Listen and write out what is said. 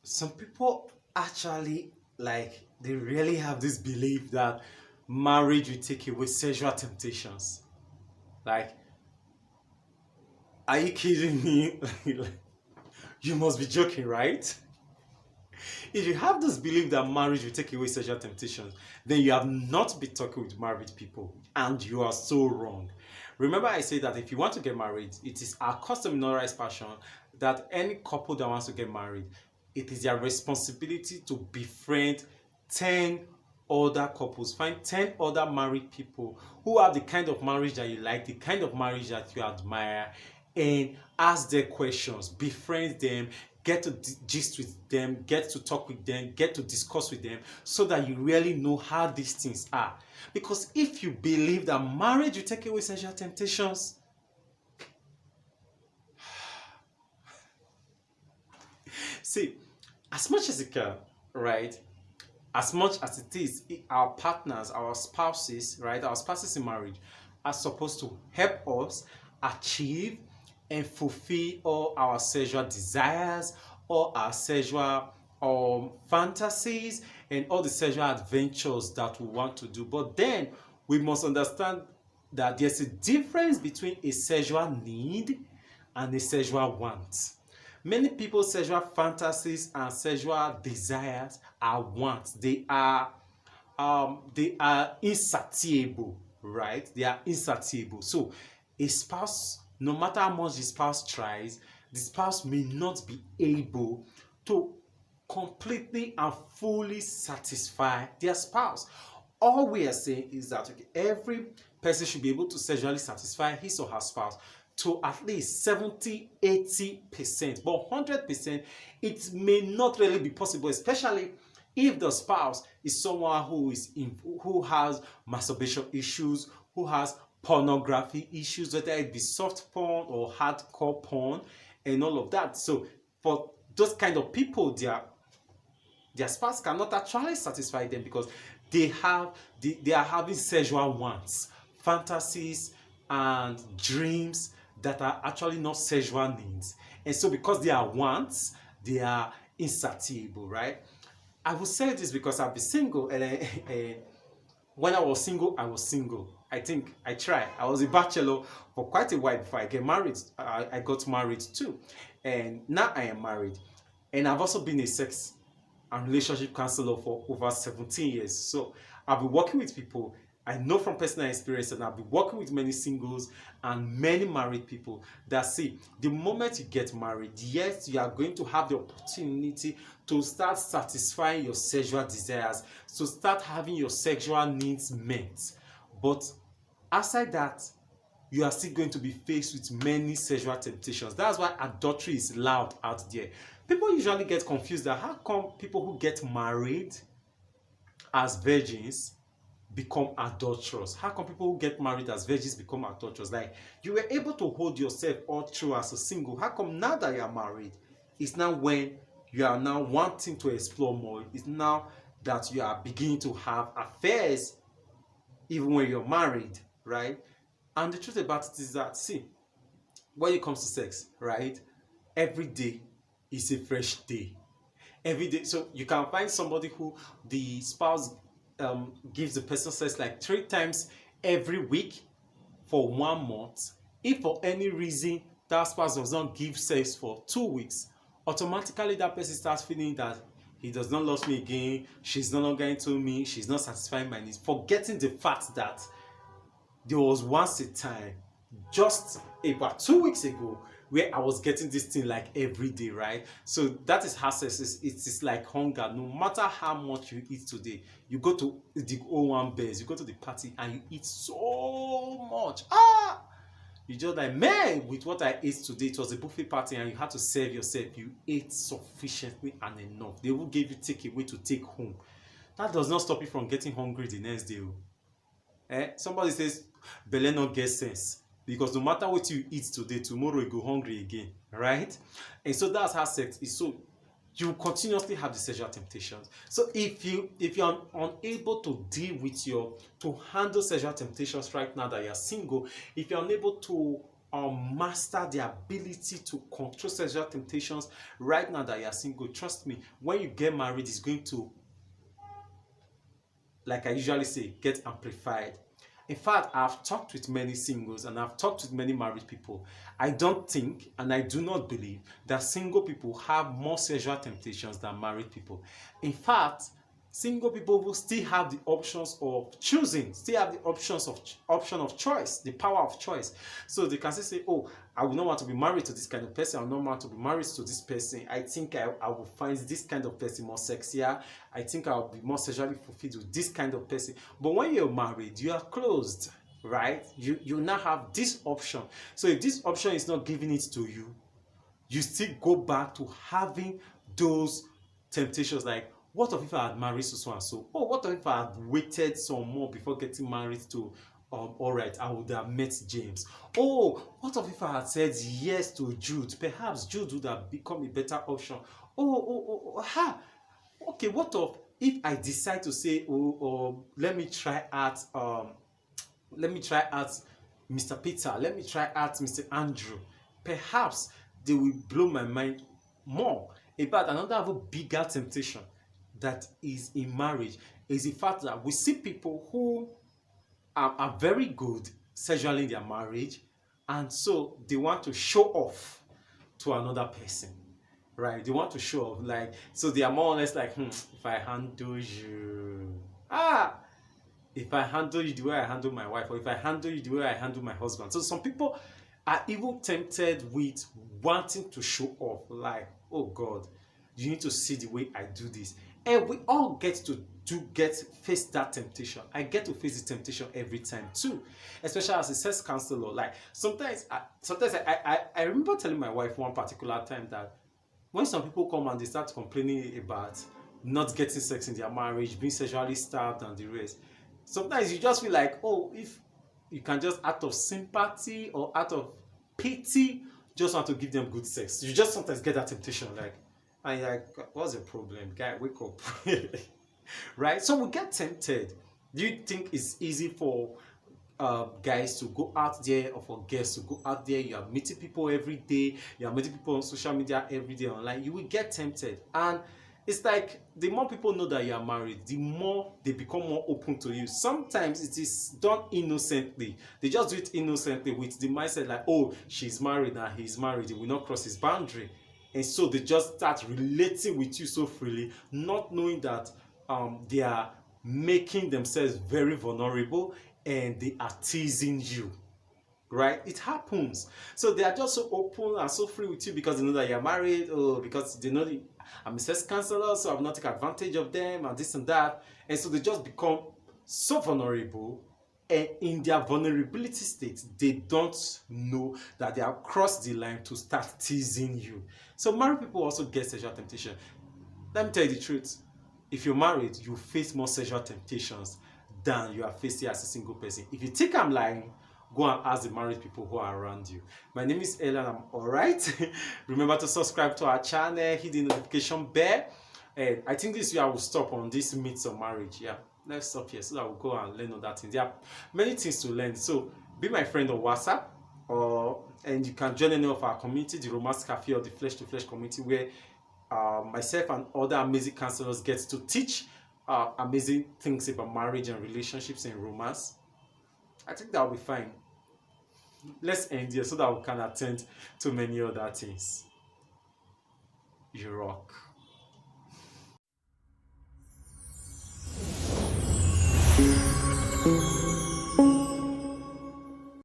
Some people actually they really have this belief that marriage will take away sexual temptations. Like, are you kidding me? You must be joking, right? If you have this belief that marriage will take away sexual temptations, then you have not been talking with married people, and you are so wrong. Remember, I said that if you want to get married, it is our custom in Rights Passion that any couple that wants to get married, it is their responsibility to befriend 10 other couples, find 10 other married people who have the kind of marriage that you like, the kind of marriage that you admire, and ask their questions, befriend them, get to gist with them, get to talk with them, get to discuss with them, so that you really know how these things are. Because if you believe that marriage will take away sexual temptations, see, as much as it can, right? As much as it is, our partners, our spouses, right? Our spouses in marriage are supposed to help us achieve and fulfill all our sexual desires, all our sexual fantasies, and all the sexual adventures that we want to do. But then we must understand that there's a difference between a sexual need and a sexual want. Many people's sexual fantasies and sexual desires are wants. They are insatiable, right? They are insatiable. So a spouse, no matter how much the spouse tries, the spouse may not be able to completely and fully satisfy their spouse. All we are saying is that, okay, every person should be able to sexually satisfy his or her spouse to at least 70-80%, but 100% it may not really be possible, especially if the spouse is someone who has masturbation issues, who has pornography issues, whether it be soft porn or hardcore porn and all of that. So for those kind of people, their spouse cannot actually satisfy them because they are having sexual wants, fantasies, and dreams that are actually not sexual needs. And so because they are wants, they are insatiable, right? I will say this because I've been single, and when I was single, I was single. I think I tried. I was a bachelor for quite a while before I get married. I got married too, and now I am married. And I've also been a sex and relationship counselor for over 17 years. So I've been working with people. I know from personal experience, and I've been working with many singles and many married people that see the moment you get married, yes, you are going to have the opportunity to start satisfying your sexual desires, to start having your sexual needs met. But aside that, you are still going to be faced with many sexual temptations. That's why adultery is loud out there. People usually get confused that how come people who get married as virgins become adulterous? How come people who get married as virgins become adulterous? Like, you were able to hold yourself all through as a single. How come now that you are married, it's now when you are now wanting to explore more? It's now that you are beginning to have affairs even when you're married, right? And the truth about it is that, see, when it comes to sex, right, every day is a fresh day. Every day, so you can find somebody who the spouse gives the person sex like 3 times every week for 1 month. If for any reason that spouse does not give sex for 2 weeks, automatically that person starts feeling that he does not love me again, she's no longer into me, she's not satisfying my needs, forgetting the fact that there was once a time, just about 2 weeks ago, where I was getting this thing like every day, right? So that is how sex is. It is like hunger. No matter how much you eat today, you go to the O1 base, you go to the party, and you eat so much. You just like, man, with what I ate today, it was a buffet party, and you had to serve yourself. You ate sufficiently and enough. They will give you takeaway to take home. That does not stop you from getting hungry the next day. Somebody says belle no get sense, because no matter what you eat today, tomorrow you go hungry again, right? And so that's how sex is. So you continuously have the sexual temptations. So if you're unable to deal with to handle sexual temptations right now that you're single, if you're unable to master the ability to control sexual temptations right now that you are single, trust me, when you get married, it's going to, like I usually say, get amplified. In fact, I've talked with many singles and I've talked with many married people. I don't think and I do not believe that single people have more sexual temptations than married people. In fact, single people will still have the options of choosing, still have the option of choice, the power of choice. So they can say, oh, I will not want to be married to this kind of person, I will not want to be married to this person. I think I will find this kind of person more sexier. I think I will be more sexually fulfilled with this kind of person. But when you're married, you are closed, right? You now have this option. So if this option is not giving it to you, you still go back to having those temptations, like, what if I had married so and so? Oh, what if I had waited some more before getting married to, all right, I would have met James. Oh, what if I had said yes to Jude? Perhaps Jude would have become a better option. Ha! Okay, what if I decide to say, let me try out Mr. Peter, let me try out Mr. Andrew. Perhaps they will blow my mind more. About another bigger temptation that is in marriage is the fact that we see people who are very good sexually in their marriage, and so they want to show off to another person, right? They want to show off, like, so they are more or less like, if I handle you, if I handle you the way I handle my wife, or if I handle you the way I handle my husband. So some people are even tempted with wanting to show off, like, oh God, you need to see the way I do this. And we all get to face that temptation. I get to face the temptation every time too, especially as a sex counselor. Like sometimes I remember telling my wife one particular time that when some people come and they start complaining about not getting sex in their marriage, being sexually starved and the rest, sometimes you just feel like, oh, if you can just out of sympathy or out of pity just want to give them good sex, you just sometimes get that temptation, like, and you're like, what's the problem, guy, wake up. Right? So we get tempted. Do you think it's easy for guys to go out there, or for girls to go out there? You are meeting people every day, you are meeting people on social media every day online, you will get tempted. And it's like the more people know that you are married, the more they become more open to you. Sometimes it is done innocently. They just do it innocently with the mindset like, oh, she's married and he's married, he will not cross his boundary. And so they just start relating with you so freely, not knowing that they are making themselves very vulnerable and they are teasing you. Right? It happens. So they are just so open and so free with you because they know that you're married, or because they know that I'm a sex counselor, so I will not take advantage of them and this and that. And so they just become so vulnerable, and in their vulnerability state, they don't know that they have crossed the line to start teasing you. So married people also get sexual temptation. Let me tell you the truth. If you're married, you face more sexual temptations than you are facing as a single person. If you think I'm lying, go and ask the married people who are around you. My name is Ellen, I'm alright. Remember to subscribe to our channel, hit the notification bell. And I think this year I will stop on this myths of marriage. Yeah, let's stop here so that we'll go and learn other things. There are many things to learn. So be my friend on WhatsApp, and you can join any of our community, the Romance Cafe or the Flesh to Flesh community, where myself and other amazing counselors get to teach amazing things about marriage and relationships and romance. I think that will be fine. Let's end here so that we can attend to many other things. You rock.